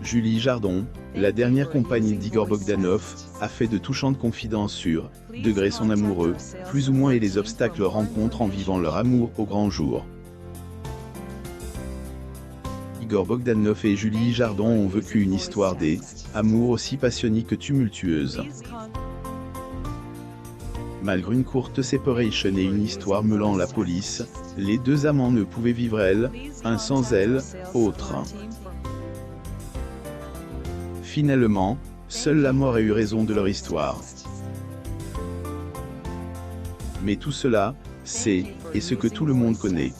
Julie Jardon, la dernière compagne d'Igor Bogdanov, a fait de touchantes confidences sur degré son amoureux, plus ou moins et les obstacles rencontrent en vivant leur amour au grand jour. Igor Bogdanov et Julie Jardon ont vécu une histoire d'amour aussi passionnée que tumultueuse. Malgré une courte séparation et une histoire mêlant la police, les deux amants ne pouvaient vivre un sans l'autre. Finalement, seule la mort a eu raison de leur histoire. Mais tout cela, c'est ce que tout le monde connaît.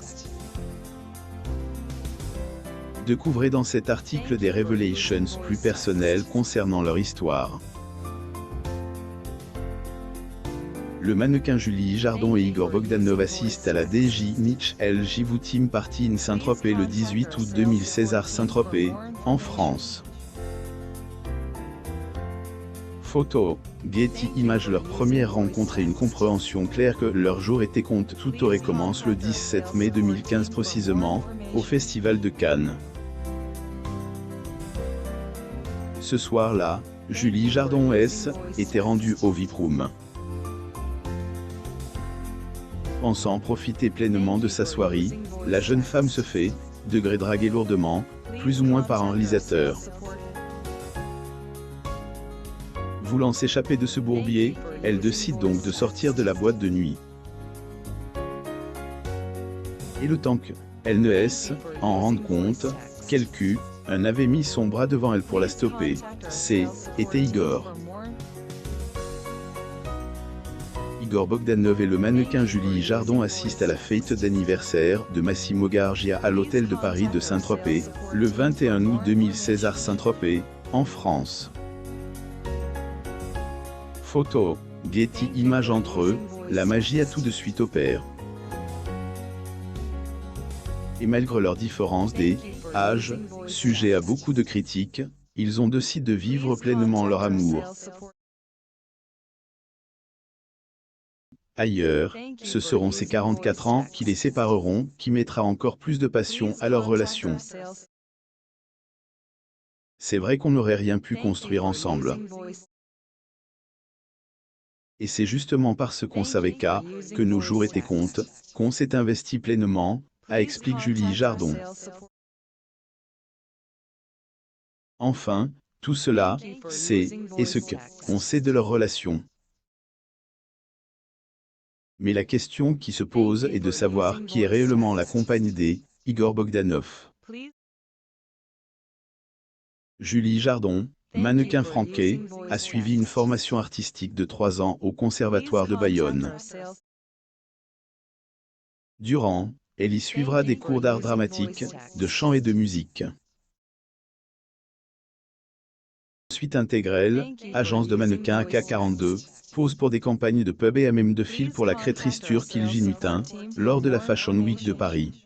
Découvrez dans cet article des révélations plus personnelles concernant leur histoire. Le mannequin Julie Jardon et Igor Bogdanov assistent à la DJ Niche LJV Team Party in Saint-Tropez le 18 août 2016 à Saint-Tropez, en France. Photo, Getty Images. Leur première rencontre et une compréhension claire que leur jour était compte. Tout aurait commencé le 17 mai 2015 précisément, au Festival de Cannes. Ce soir-là, Julie Jardon était rendue au VIP Room. Pensant profiter pleinement de sa soirée, la jeune femme se fait draguer lourdement, plus ou moins par un réalisateur. Voulant s'échapper de ce bourbier, elle décide donc de sortir de la boîte de nuit. Et le temps qu'elle ne en rende compte, quelqu'un avait mis son bras devant elle pour la stopper. C'était Igor. Igor Bogdanov et le mannequin Julie Jardon assistent à la fête d'anniversaire de Massimo Gargia à l'hôtel de Paris de Saint-Tropez, le 21 août 2016 à Saint-Tropez, en France. Photo, Getty Images. Entre eux, la magie a tout de suite opéré. Et malgré leurs différences d'âge, sujets à beaucoup de critiques, ils ont décidé de vivre pleinement leur amour. Ailleurs, ce seront ces 44 ans qui les sépareront, qui mettra encore plus de passion à leur relation. C'est vrai qu'on n'aurait rien pu construire ensemble. Et c'est justement parce qu'on savait que nos jours étaient comptes, qu'on s'est investi pleinement, explique Julie Jardon. Enfin, tout cela, c'est ce qu'on sait de leur relation. Mais la question qui se pose est de savoir qui est réellement la compagne d'Igor Bogdanov. Julie Jardon, mannequin franqué, a suivi une formation artistique de 3 ans au Conservatoire de Bayonne. Durant, elle y suivra des cours d'art dramatique, de chant et de musique. Ensuite intègre agence de mannequins AK42, pose pour des campagnes de pub et même de fil pour la créatrice turque Ilgi Nutin, lors de la Fashion Week de Paris.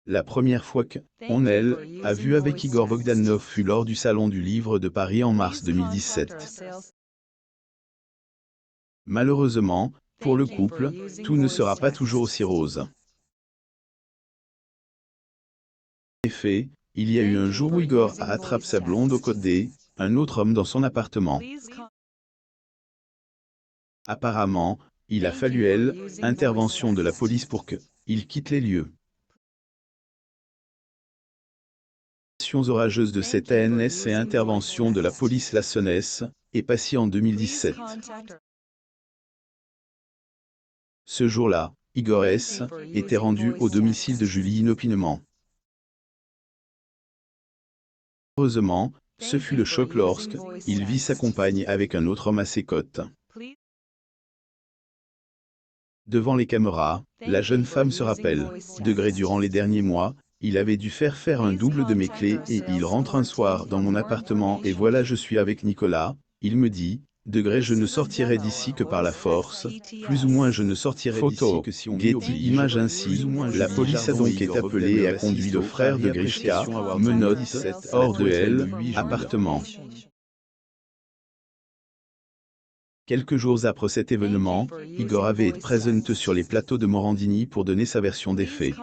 La première fois qu'on a vu avec Igor Bogdanov fut lors du Salon du Livre de Paris en mars 2017. Malheureusement, pour le couple, tout ne sera pas toujours aussi rose. En effet, il y a eu un jour où Igor a attrapé sa blonde au côté d'un autre homme dans son appartement. Apparemment, il a fallu intervention de la police pour qu'il quitte les lieux. Orageuse de cette ANS et intervention de la police la SONES, est passée en 2017. Ce jour-là, Igor était rendu au domicile de Julie inopinément. Heureusement, ce fut le choc lorsqu'il vit sa compagne avec un autre homme à ses côtes. Devant les caméras, la jeune femme se rappelle, durant les derniers mois, il avait dû faire un double de mes clés et il rentre un soir dans mon appartement et voilà je suis avec Nicolas, il me dit, je ne sortirai d'ici que par la force, plus ou moins je ne sortirai d'ici que si on Getty Images. Ainsi, la police a donc été appelée et a conduit le frère de Grishka, menottes, hors de l'appartement. Quelques jours après cet événement, Igor avait été présent sur les plateaux de Morandini pour donner sa version des faits.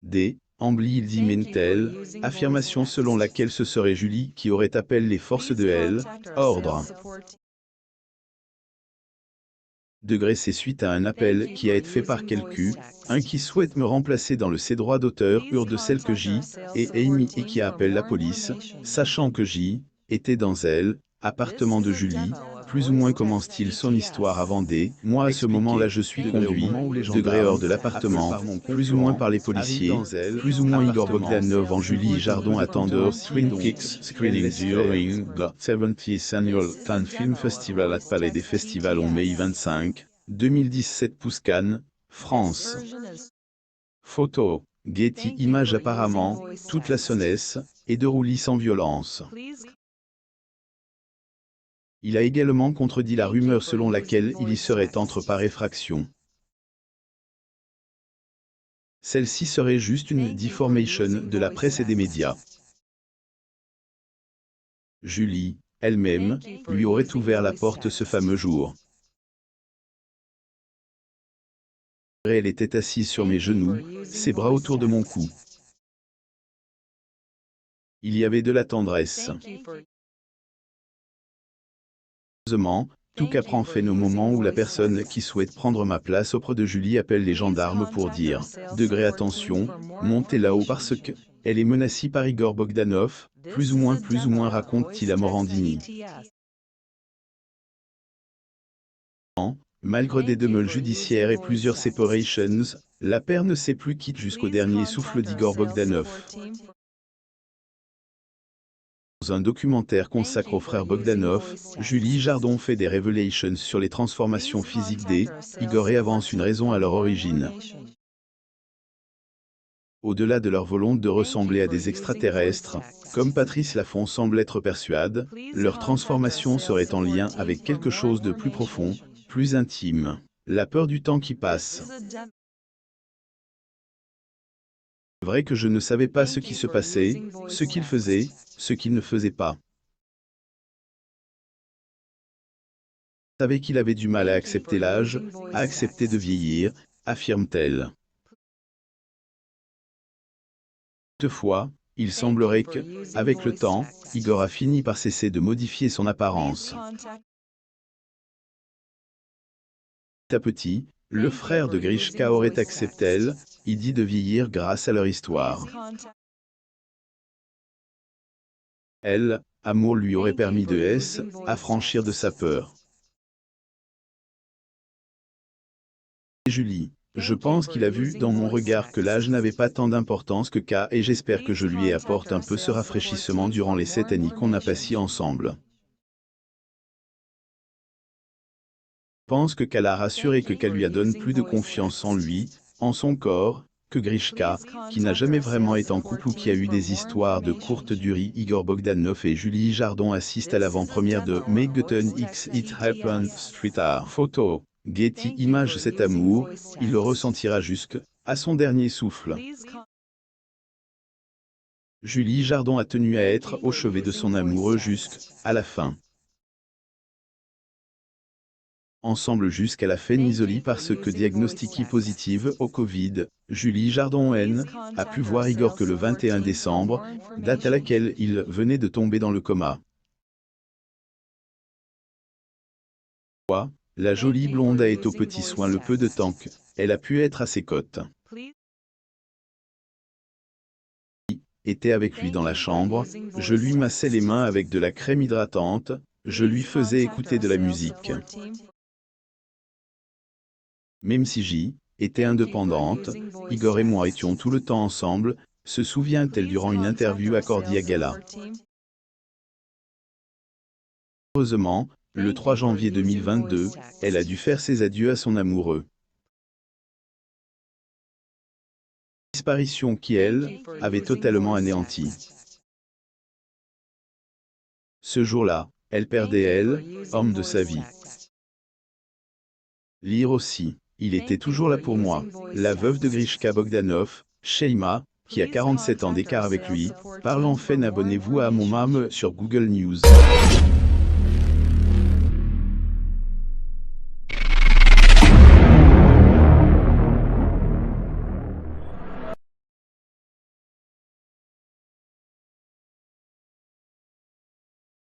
D. Ambly il dit Mentel, affirmation selon laquelle ce serait Julie qui aurait appelé les forces de L. Ordre. Degré c'est suite à un appel qui a été fait par quelqu'un, un qui souhaite me remplacer dans le ses droits d'auteur de celle que J. et Amy et qui appelle la police, sachant que J. était dans elle, appartement de Julie, plus ou moins commence-t-il son histoire avant D. Moi à ce moment-là je suis conduit, degré hors de l'appartement, plus ou moins par les policiers, plus ou moins Igor Bogdanov en Julie Jardon attendeur Twin Peaks screening during the 70th Annual Cannes Film Festival at Palais des Festivals en mai 25, 2017 Pouscan, France. Photo, Getty Images apparemment, toute la sonnesse, et de roulis sans violence. Il a également contredit la rumeur selon laquelle il y serait entre par effraction. Celle-ci serait juste une deformation de la presse et des médias. Julie, elle-même, lui aurait ouvert la porte ce fameux jour. Elle était assise sur mes genoux, ses bras autour de mon cou. Il y avait de la tendresse. Heureusement, tout qu'apprend fait nos moments où la personne qui souhaite prendre ma place auprès de Julie appelle les gendarmes pour dire « Degré attention, montez là-haut parce que elle est menacée par Igor Bogdanov, plus ou moins raconte-t-il à Morandini. » Malgré des demeures judiciaires et plusieurs separations, la paire ne s'est plus quitte jusqu'au dernier souffle d'Igor Bogdanov. Dans un documentaire consacré au frère Bogdanov, Julie Jardon fait des révélations sur les transformations physiques des Igor et avance une raison à leur origine. Au-delà de leur volonté de ressembler à des extraterrestres, comme Patrice Laffont semble être persuade, leur transformation serait en lien avec quelque chose de plus profond, plus intime. La peur du temps qui passe. C'est vrai que je ne savais pas ce qui se passait, ce qu'il faisait, ce qu'il ne faisait pas. Je savais qu'il avait du mal à accepter l'âge, à accepter de vieillir, affirme-t-elle. Toutefois, il semblerait que, avec le temps, Igor a fini par cesser de modifier son apparence. Petit à petit, le frère de Grishka aurait accepté elle, il dit de vieillir grâce à leur histoire. Elle, amour lui aurait permis de affranchir de sa peur. Et Julie, je pense qu'il a vu dans mon regard que l'âge n'avait pas tant d'importance que K et j'espère que je lui apporte un peu ce rafraîchissement durant les 7 années qu'on a passées ensemble. Je pense que qu'elle a rassuré que qu'elle lui a donné plus de confiance en lui, en son corps, que Grishka, qui n'a jamais vraiment été en couple ou qui a eu des histoires de courte durée. Igor Bogdanov et Julie Jardon assistent à l'avant-première de Megaton X It Happened Street Art. Photo, Getty Images. Cet amour, il le ressentira jusqu'à son dernier souffle. Julie Jardon a tenu à être au chevet de son amoureux jusqu'à la fin. Ensemble jusqu'à la fin isolée parce que diagnostiquée positive au Covid, Julie Jardon N a pu voir Igor que le 21 décembre, date à laquelle il venait de tomber dans le coma. La jolie blonde a été aux petits soins le peu de temps qu'elle a pu être à ses côtes. Était avec lui dans la chambre, je lui massais les mains avec de la crème hydratante, je lui faisais écouter de la musique. Même si J était indépendante, Igor et moi étions tout le temps ensemble, se souvient-elle durant une interview accordée à Gala. Heureusement, le 3 janvier 2022, elle a dû faire ses adieux à son amoureux. Disparition qui, elle, avait totalement anéanti. Ce jour-là, elle perdait elle, homme de sa vie. Lire aussi. Il était toujours là pour moi. La veuve de Grishka Bogdanov, Sheima, qui a 47 ans d'écart avec lui, parle enfin. Abonnez-vous à mon mame sur Google News.